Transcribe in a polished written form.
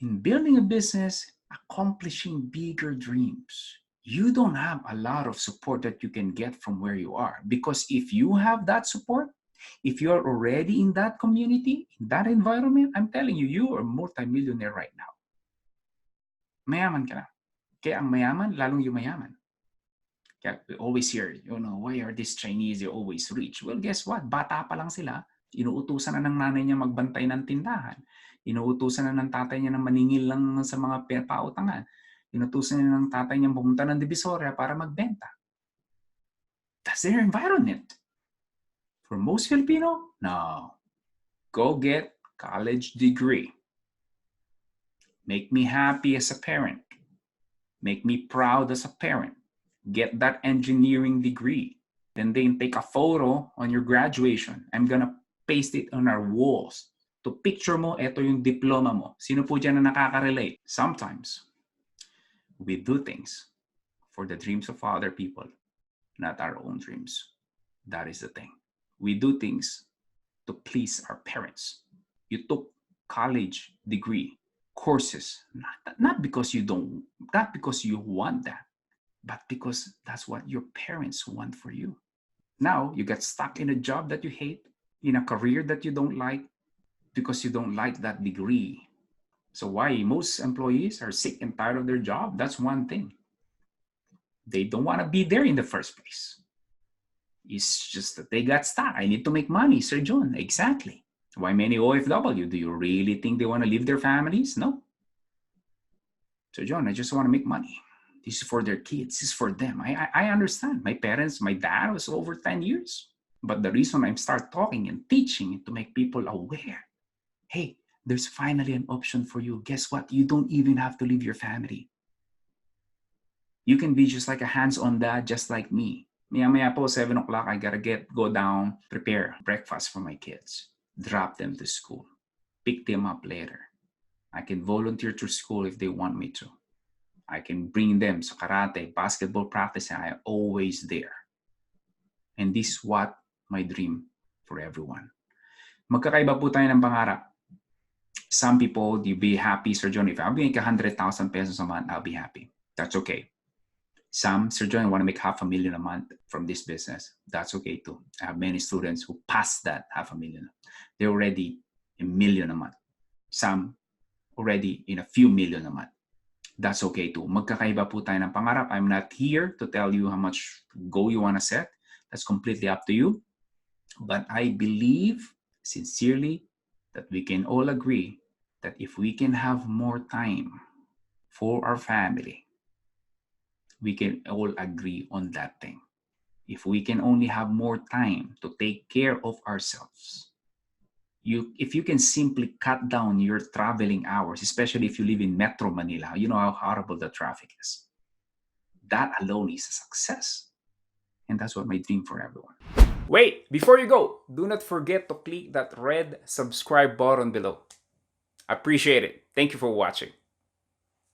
in building a business, accomplishing bigger dreams, you don't have a lot of support that you can get from where you are. Because if you have that support, if you're already in that community, in that environment, I'm telling you, you are a multimillionaire right now. Mayaman ka na. Kaya ang mayaman, lalong yumayaman. Kaya we always hear, why are these Chinese, they're always rich? Well, guess what? Bata pa lang sila. Inuutusan na ng nanay niya magbantay ng tindahan. Inuutusan na ng tatay niya na maningil lang sa mga pautangan. Inuutusan na ng tatay niya pumunta ng Divisoria para magbenta. That's their environment. For most Filipino, no. Go get college degree. Make me happy as a parent. Make me proud as a parent. Get that engineering degree. Then take a photo on your graduation. I'm gonna paste it on our walls. To picture mo, eto yung diploma mo. Sino po dyan na nakaka-relate? Sometimes, we do things for the dreams of other people, not our own dreams. That is the thing. We do things to please our parents. You took college degree, courses, not because you want that, but because that's what your parents want for you. Now, you get stuck in a job that you hate, in a career that you don't like, because you don't like that degree. So why most employees are sick and tired of their job? That's one thing. They don't want to be there in the first place. It's just that they got stuck. I need to make money, Sir John. Exactly. Why many OFW? Do you really think they want to leave their families? No. Sir John, I just want to make money. This is for their kids. This is for them. I understand. My parents, my dad was over 10 years. But the reason I start talking and teaching is to make people aware. Hey, there's finally an option for you. Guess what? You don't even have to leave your family. You can be just like a hands-on dad, just like me. Maya po, 7 o'clock, I gotta go down, prepare breakfast for my kids, drop them to school, pick them up later. I can volunteer to school if they want me to. I can bring them sa karate, basketball practice, and I'm always there. And this is what my dream for everyone. Magkakaiba po tayo ng pangarap. Some people, you be happy, Sir John, if I make 100,000 pesos a month, I'll be happy. That's okay. Some, Sir John, want to make $500,000 a month from this business. That's okay too. I have many students who passed that $500,000. They're already $1 million a month. Some already in a few million a month. That's okay too. Magkakaiba po tayo ng pangarap. I'm not here to tell you how much goal you want to set. That's completely up to you. But I believe sincerely that we can all agree that if we can have more time for our family, we can all agree on that thing. If we can only have more time to take care of ourselves, if you can simply cut down your traveling hours, especially if you live in Metro Manila, you know how horrible the traffic is. That alone is a success. And that's what my dream for everyone. Wait, before you go, do not forget to click that red subscribe button below. Appreciate it. Thank you for watching.